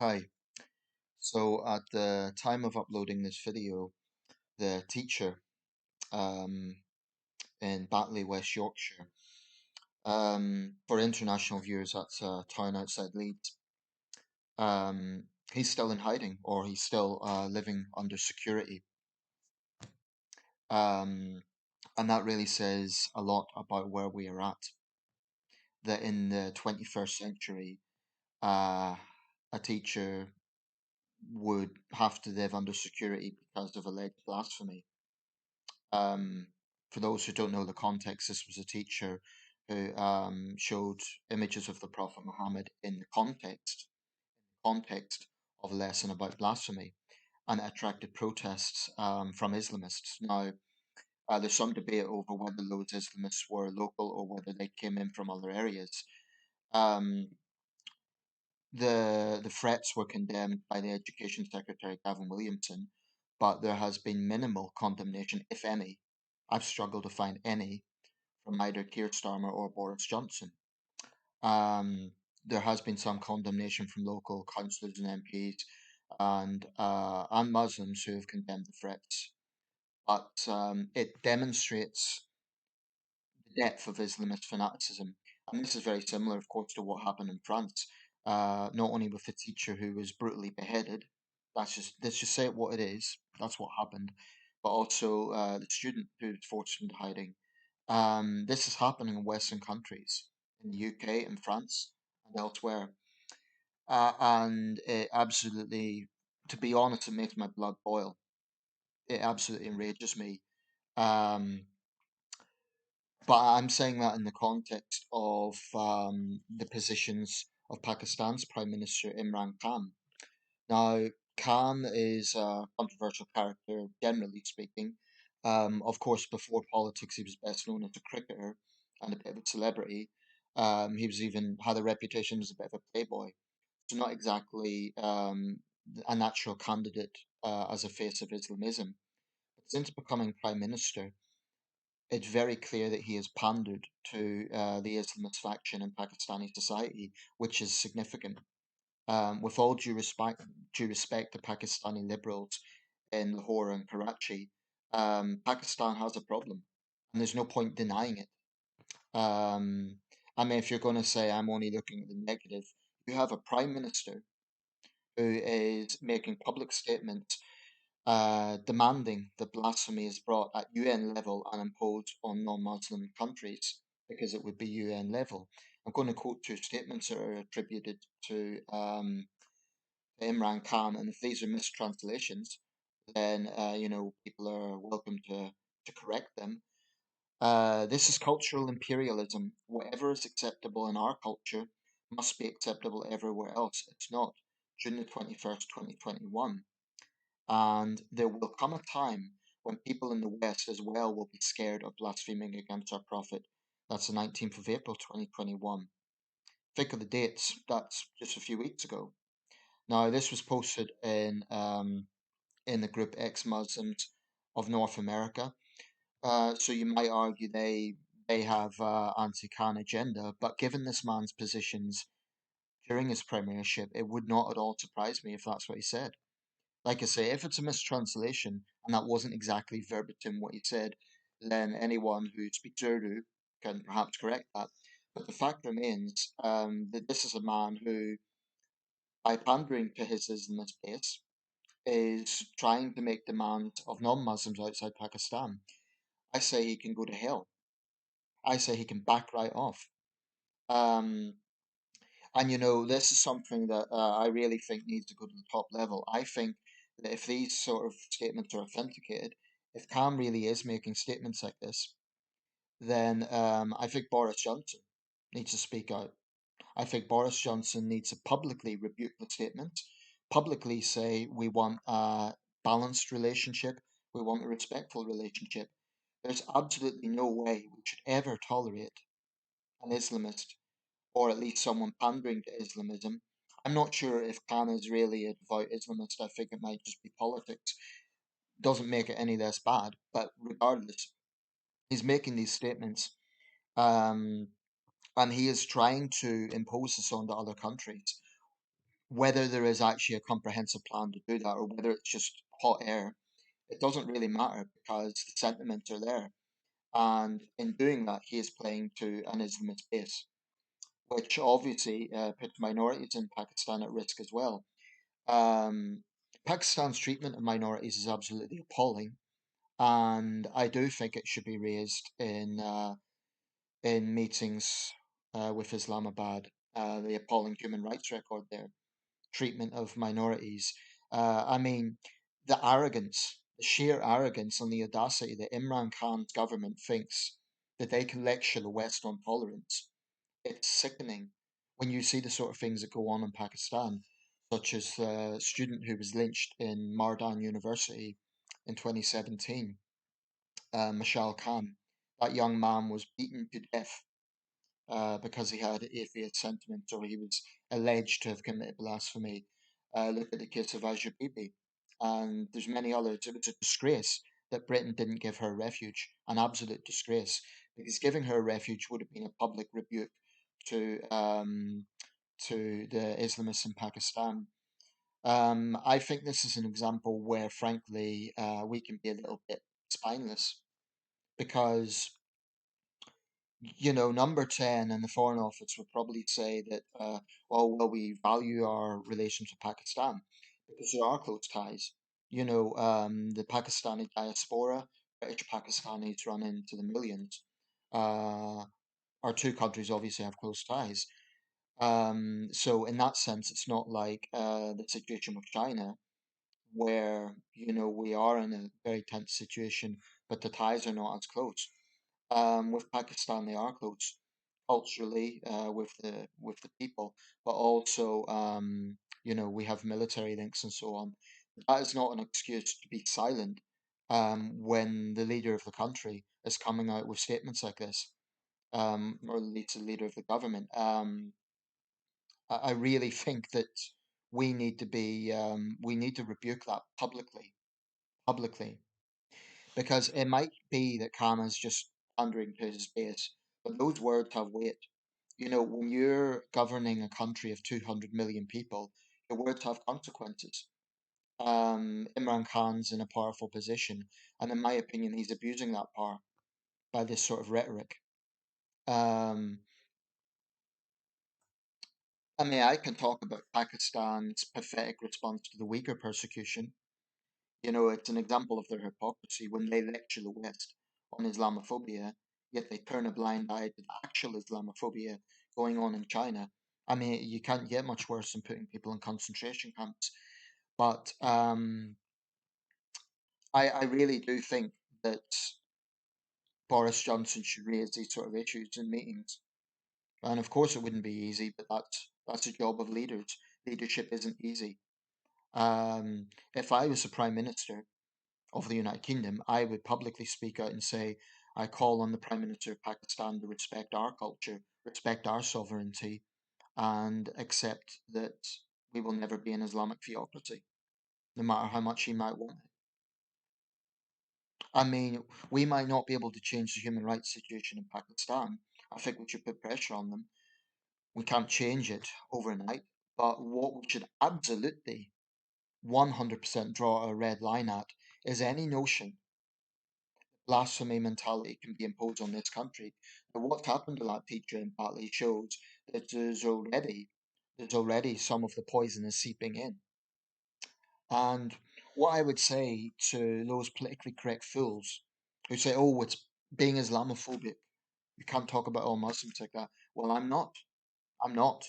Hi. So at the time of uploading this video, the teacher um, in Batley, West Yorkshire, for international viewers, that's a town outside Leeds. He's still in hiding, or he's still living under security, um, and that really says a lot about where we are at. That in the 21st century, uh, a teacher would have to live under security because of alleged blasphemy. Um, for those who don't know the context, this was a teacher who showed images of the Prophet Muhammad in the context of a lesson about blasphemy, and it attracted protests from Islamists. Now, there's some debate over whether those Islamists were local or whether they came in from other areas. Um, the threats were condemned by the Education Secretary Gavin Williamson, but there has been minimal condemnation, if any. I've struggled to find any from either Keir Starmer or Boris Johnson. Um, there has been some condemnation from local councillors and MPs and Muslims who have condemned the threats, but it demonstrates the depth of Islamist fanaticism, and this is very similar, of course, to what happened in France. Not only with the teacher who was brutally beheaded, let's just say it what it is. That's what happened, but also the student who was forced into hiding. This is happening in Western countries, in the UK, in France, and elsewhere. And it absolutely, to be honest, it makes my blood boil. It absolutely enrages me. Um, but I'm saying that in the context of the positions of Pakistan's Prime Minister Imran Khan. Now, Khan is a controversial character, generally speaking. Of course, before politics, he was best known as a cricketer and a bit of a celebrity. He was even had a reputation as a bit of a playboy, so not exactly a natural candidate as a face of Islamism. But since becoming prime minister, it's very clear that he has pandered to the Islamist faction in Pakistani society, which is significant. With all due respect to Pakistani liberals in Lahore and Karachi, Pakistan has a problem, and there's no point denying it. Um, I mean, if you're going to say I'm only looking at the negative, you have a prime minister who is making public statements demanding that blasphemy is brought at UN level and imposed on non-Muslim countries because it would be UN level. I'm going to quote two statements that are attributed to Imran Khan, and if these are mistranslations, then people are welcome to correct them. This is cultural imperialism. Whatever is acceptable in our culture must be acceptable everywhere else. It's not. June the 21st, 2021. And there will come a time when people in the West as well will be scared of blaspheming against our prophet. That's the 19th of April, 2021. Think of the dates. That's just a few weeks ago. Now, this was posted in the group Ex-Muslims of North America. So you might argue they have anti-Khan agenda, but given this man's positions during his premiership, it would not at all surprise me if that's what he said. Like I say, if it's a mistranslation and that wasn't exactly verbatim what he said, then anyone who speaks Urdu can perhaps correct that. But the fact remains that this is a man who, by pandering to his Islamist base, is trying to make demands of non-Muslims outside Pakistan. I say he can go to hell. I say he can back right off. Um, and this is something that I really think needs to go to the top level. I think that if these sort of statements are authenticated, if Cam really is making statements like this, then I think Boris Johnson needs to speak out. I think Boris Johnson needs to publicly rebuke the statement, publicly say we want a balanced relationship, we want a respectful relationship. There's absolutely no way we should ever tolerate an Islamist or at least someone pandering to Islamism. I'm not sure if Khan is really a devout Islamist. I think it might just be politics. Doesn't make it any less bad, but regardless, he's making these statements. Um, and he is trying to impose this onto other countries. Whether there is actually a comprehensive plan to do that or whether it's just hot air, it doesn't really matter because the sentiments are there. And in doing that, he is playing to an Islamist base, which obviously puts minorities in Pakistan at risk as well. Um, Pakistan's treatment of minorities is absolutely appalling, and I do think it should be raised in meetings with Islamabad. The appalling human rights record there, treatment of minorities. I mean, the arrogance, the sheer arrogance and the audacity that Imran Khan's government thinks that they can lecture the West on tolerance. It's sickening when you see the sort of things that go on in Pakistan, such as the student who was lynched in Mardan University in 2017, Mashal Khan. That young man was beaten to death because he had atheist sentiments or he was alleged to have committed blasphemy. Look at the case of Asia Bibi. And there's many others. It was a disgrace that Britain didn't give her refuge, an absolute disgrace, because giving her refuge would have been a public rebuke to to the Islamists in Pakistan. I think this is an example where, frankly, we can be a little bit spineless because number 10 in the Foreign Office would probably say that, well, we value our relations with Pakistan because there are close ties. The Pakistani diaspora, British Pakistanis run into the millions. Uh, our two countries obviously have close ties. So in that sense, it's not like the situation with China, where, we are in a very tense situation, but the ties are not as close. With Pakistan, they are close culturally with the people, but also we have military links and so on. That is not an excuse to be silent when the leader of the country is coming out with statements like this, or at least the leader of the government. I really think that we need to rebuke that publicly, because it might be that Kama's just pandering to his base, but those words have weight. When you're governing a country of 200 million people, your words have consequences. Imran Khan's in a powerful position, and in my opinion, he's abusing that power by this sort of rhetoric. Um, I mean, I can talk about Pakistan's pathetic response to the Uyghur persecution. It's an example of their hypocrisy when they lecture the West on Islamophobia, yet they turn a blind eye to the actual Islamophobia going on in China. I mean, you can't get much worse than putting people in concentration camps. But I really do think that Boris Johnson should raise these sort of issues in meetings. And of course, it wouldn't be easy, but that's the job of leaders. Leadership isn't easy. If I was the Prime Minister of the United Kingdom, I would publicly speak out and say, I call on the Prime Minister of Pakistan to respect our culture, respect our sovereignty, and accept that we will never be an Islamic theocracy, no matter how much he might want it. I mean, we might not be able to change the human rights situation in Pakistan. I think we should put pressure on them. We can't change it overnight, but what we should absolutely 100% draw a red line at is any notion blasphemy mentality can be imposed on this country. Now, what's happened to that teacher in Batley shows that there's already some of the poison is seeping in. And what I would say to those politically correct fools who say, "Oh, it's being Islamophobic. You can't talk about all Muslims like that." Well, I'm not. I'm not.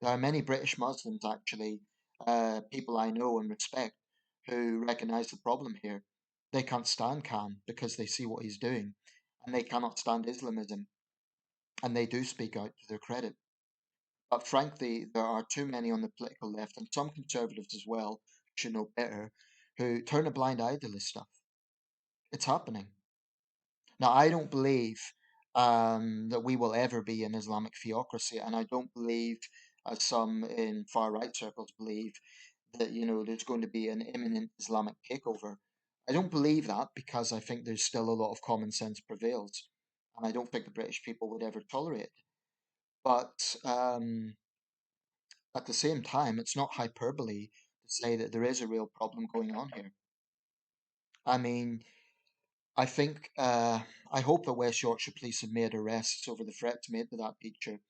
There are many British Muslims, actually, people I know and respect, who recognise the problem here. They can't stand Khan because they see what he's doing, and they cannot stand Islamism, and they do speak out to their credit. But frankly, there are too many on the political left, and some conservatives as well, should know better, who turn a blind eye to this stuff. It's happening. Now, I don't believe that we will ever be an Islamic theocracy, and I don't believe, as some in far right circles believe, that there's going to be an imminent Islamic takeover. I don't believe that because I think there's still a lot of common sense prevails, and I don't think the British people would ever tolerate it. But At the same time, it's not hyperbole to say that there is a real problem going on here. I mean, I think, I hope the West Yorkshire Police have made arrests over the threats made to that teacher.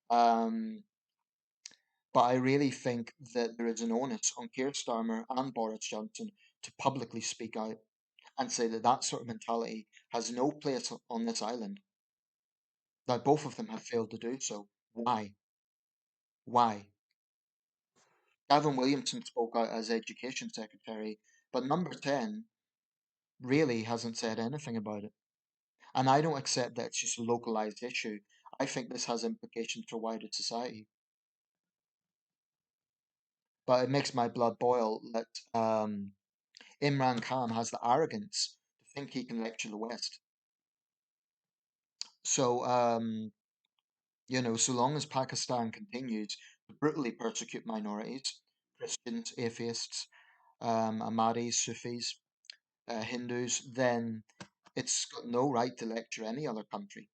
Um, but I really think that there is an onus on Keir Starmer and Boris Johnson to publicly speak out and say that that sort of mentality has no place on this island. Now, both of them have failed to do so. Why? Why? Gavin Williamson spoke out as Education Secretary, but Number 10 really hasn't said anything about it. And I don't accept that it's just a localized issue. I think this has implications for wider society. But it makes my blood boil that Imran Khan has the arrogance to think he can lecture the West. So, so long as Pakistan continues to brutally persecute minorities, Christians, atheists, Ahmadis, Sufis, Hindus, then it's got no right to lecture any other country.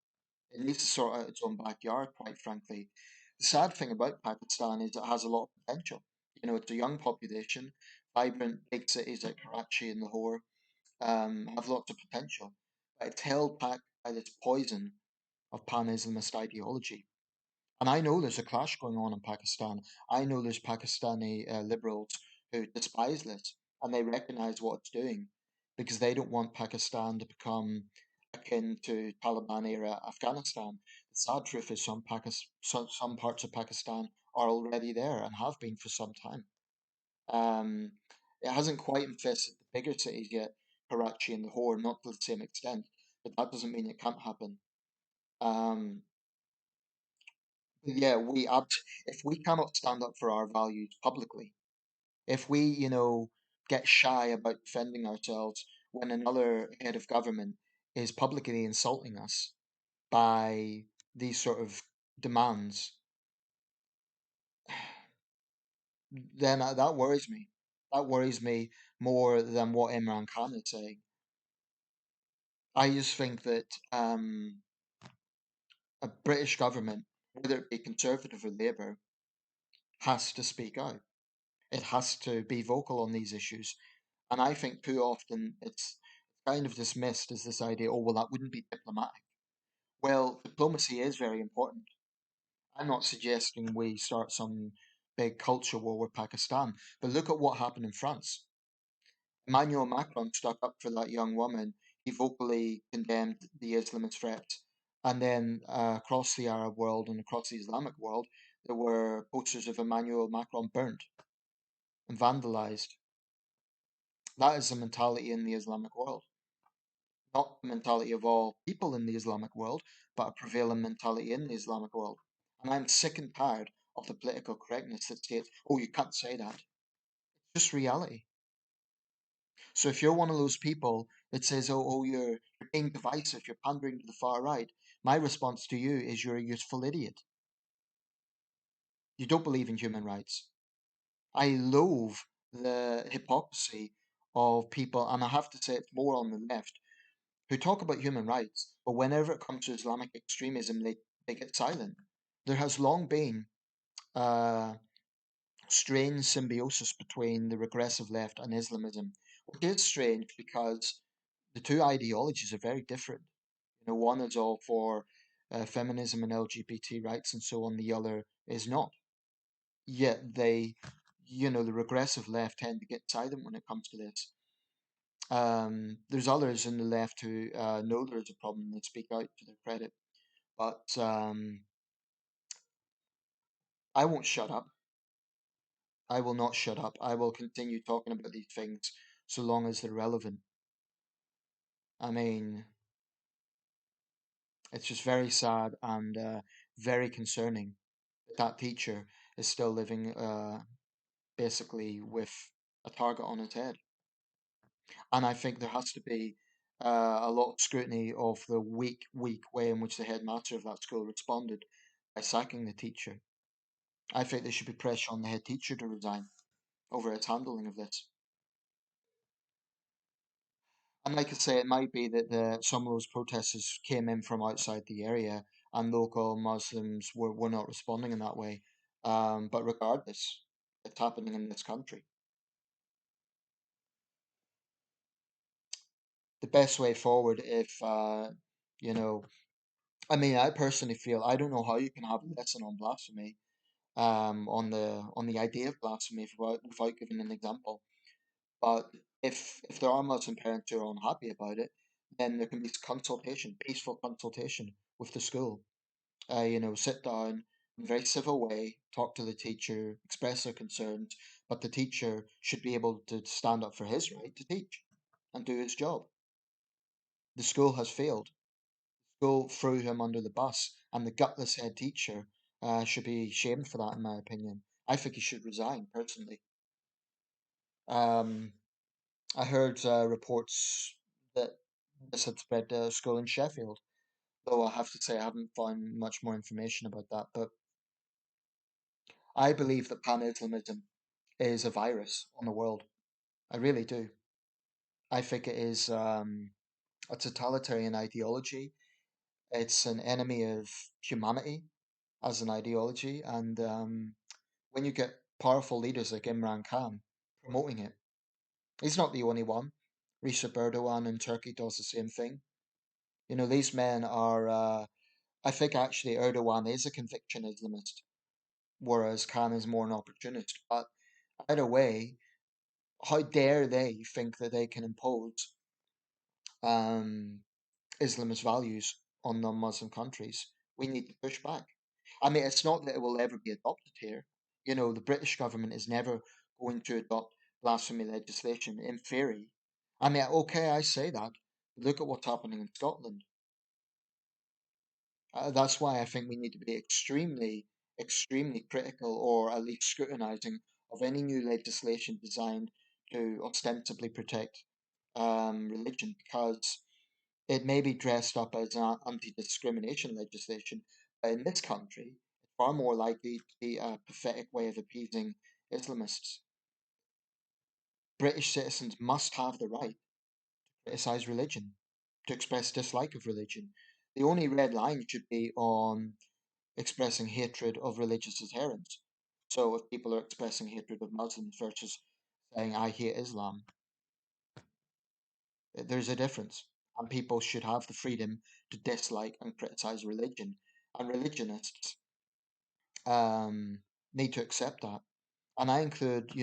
It needs to sort out its own backyard, quite frankly. The sad thing about Pakistan is it has a lot of potential. It's a young population, vibrant big cities like Karachi and Lahore have lots of potential, but it's held back by this poison of Pan-Islamist ideology. And I know there's a clash going on in Pakistan. I know there's Pakistani liberals who despise this and they recognize what it's doing because they don't want Pakistan to become akin to Taliban era Afghanistan. The sad truth is some parts of Pakistan are already there and have been for some time. Um, it hasn't quite infested the bigger cities yet, Karachi and Lahore, not to the same extent, but that doesn't mean it can't happen. Um, yeah, if we cannot stand up for our values publicly, if we, get shy about defending ourselves when another head of government is publicly insulting us by these sort of demands, then that worries me. That worries me more than what Imran Khan is saying. I just think that a British government, whether it be Conservative or Labour, has to speak out. It has to be vocal on these issues. And I think too often it's kind of dismissed as this idea, oh, well, that wouldn't be diplomatic. Well, diplomacy is very important. I'm not suggesting we start some big culture war with Pakistan, but look at what happened in France. Emmanuel Macron stuck up for that young woman. He vocally condemned the Islamist threats. And then across the Arab world and across the Islamic world, there were posters of Emmanuel Macron burnt and vandalized. That is the mentality in the Islamic world. Not the mentality of all people in the Islamic world, but a prevailing mentality in the Islamic world. And I'm sick and tired of the political correctness that states, oh, you can't say that. It's just reality. So if you're one of those people that says, oh, you're being divisive, you're pandering to the far right, my response to you is you're a useful idiot. You don't believe in human rights. I loathe the hypocrisy of people, and I have to say it's more on the left, who talk about human rights, but whenever it comes to Islamic extremism, they get silent. There has long been a strange symbiosis between the regressive left and Islamism, which is strange because the two ideologies are very different. One is all for feminism and LGBT rights and so on, the other is not. Yet the regressive left tend to get silent when it comes to this. There's others in the left who know there's a problem and they speak out to their credit. But I won't shut up. I will not shut up. I will continue talking about these things so long as they're relevant. I mean, it's just very sad and very concerning that that teacher is still living basically with a target on his head. And I think there has to be a lot of scrutiny of the weak way in which the headmaster of that school responded by sacking the teacher. I think there should be pressure on the head teacher to resign over its handling of this. And like I say, it might be that some of those protesters came in from outside the area and local Muslims were not responding in that way. But regardless, it's happening in this country. The best way forward, if you know, I mean, I personally feel I don't know how you can have a lesson on blasphemy, on the idea of blasphemy without giving an example. But if there are Muslim parents who are unhappy about it, then there can be consultation, peaceful consultation with the school. Sit down in a very civil way, talk to the teacher, express their concerns, but the teacher should be able to stand up for his right to teach and do his job. The school has failed. The school threw him under the bus, and the gutless head teacher should be shamed for that, in my opinion. I think he should resign, personally. Um, I heard reports that this had spread to a school in Sheffield, though I have to say I haven't found much more information about that. But I believe that Pan-Islamism is a virus on the world. I really do. I think it is a totalitarian ideology. It's an enemy of humanity as an ideology, and when you get powerful leaders like Imran Khan promoting it, he's not the only one. Recep Erdogan in Turkey does the same thing. These men are. I think actually Erdogan is a conviction Islamist, whereas Khan is more an opportunist. But either way, how dare they think that they can impose um, Islamist values on non-Muslim countries? We need to push back. I mean, it's not that it will ever be adopted here. The British government is never going to adopt blasphemy legislation in theory. I mean, okay, I say that. Look at what's happening in Scotland. That's why I think we need to be extremely, extremely critical, or at least scrutinizing, of any new legislation designed to ostensibly protect religion, because it may be dressed up as an anti-discrimination legislation, but in this country, it's far more likely to be a pathetic way of appeasing Islamists. British citizens must have the right to criticize religion, to express dislike of religion. The only red line should be on expressing hatred of religious adherents. So if people are expressing hatred of Muslims versus saying, I hate Islam, there's a difference. And people should have the freedom to dislike and criticize religion. And religionists um, need to accept that. And I include,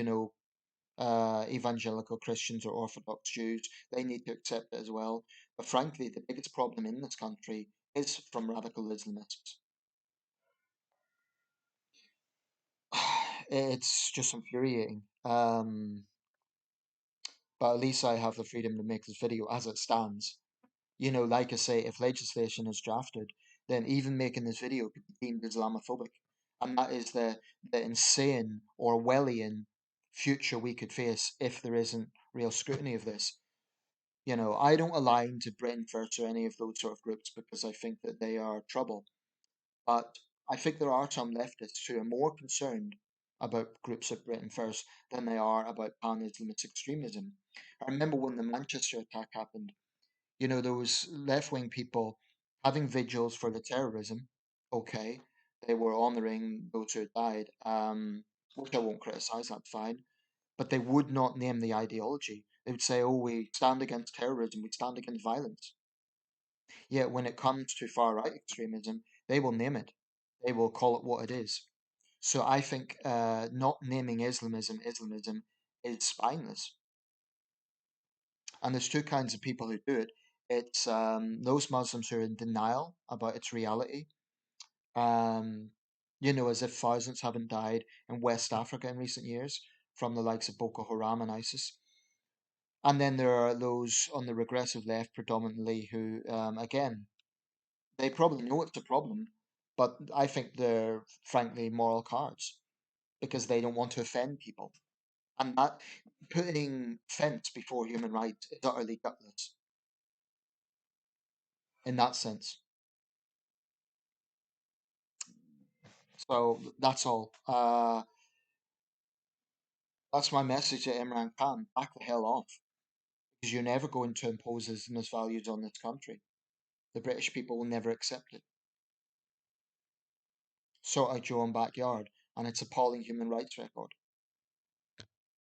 evangelical Christians or Orthodox Jews. They need to accept it as well. But frankly, the biggest problem in this country is from radical Islamists. It's just infuriating. But at least I have the freedom to make this video as it stands. Like I say, if legislation is drafted, then even making this video could be deemed Islamophobic. And that is the insane Orwellian future we could face if there isn't real scrutiny of this. I don't align to Britain First or any of those sort of groups because I think that they are trouble. But I think there are some leftists who are more concerned about groups like Britain First than they are about pan-Islamist extremism. I remember when the Manchester attack happened, there was left-wing people having vigils for the terrorism. Okay, they were honouring those who had died, which I won't criticise, that's fine. But they would not name the ideology. They would say, oh, we stand against terrorism, we stand against violence. Yet when it comes to far-right extremism, they will name it. They will call it what it is. So I think not naming Islamism is spineless. And there's two kinds of people who do it. It's those Muslims who are in denial about its reality, um, as if thousands haven't died in West Africa in recent years from the likes of Boko Haram and ISIS. And then there are those on the regressive left, predominantly, who, again, they probably know it's a problem, but I think they're frankly moral cards because they don't want to offend people. And that putting fence before human rights is utterly gutless in that sense. So that's all. That's my message to Imran Khan. Back the hell off. Because you're never going to impose Islamist values on this country. The British people will never accept it. Sort out your own backyard. and its appalling human rights record.